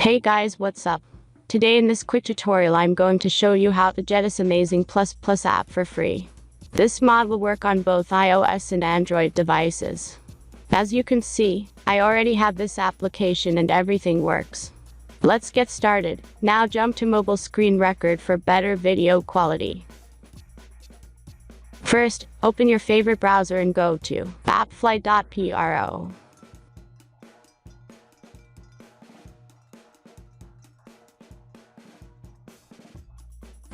Hey guys, what's up? Today in this quick tutorial I'm going to show you how to get this amazing plus app for free. This mod will work on both iOS and Android devices. As you can see, I already have this application and everything works. Let's get started. Now jump to mobile screen record for better video quality. First, open your favorite browser and go to appflight.pro.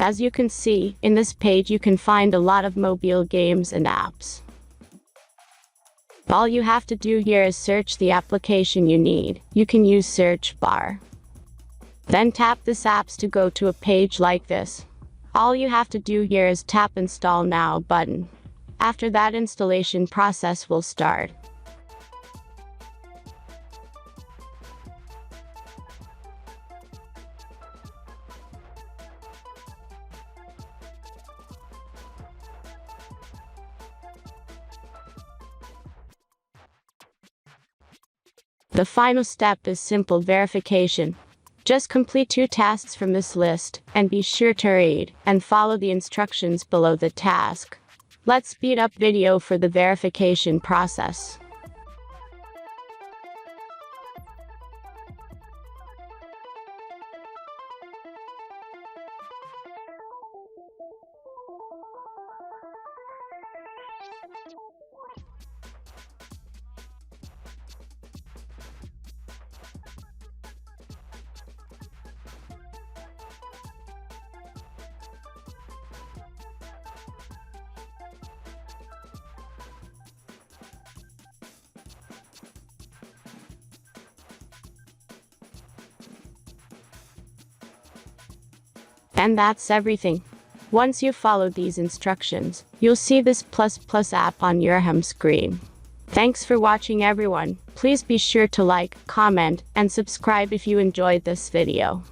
As you can see, in this page you can find a lot of mobile games and apps. All you have to do here is search the application you need. You can use search bar. Then tap this apps to go to a page like this. All you have to do here is tap Install Now button. After that, installation process will start. The final step is simple verification. Just complete 2 tasks from this list, and be sure to read and follow the instructions below the task. Let's speed up video for the verification process. And that's everything. Once you follow these instructions, you'll see this plus app on your home screen. Thanks for watching everyone. Please be sure to like, comment, and subscribe if you enjoyed this video.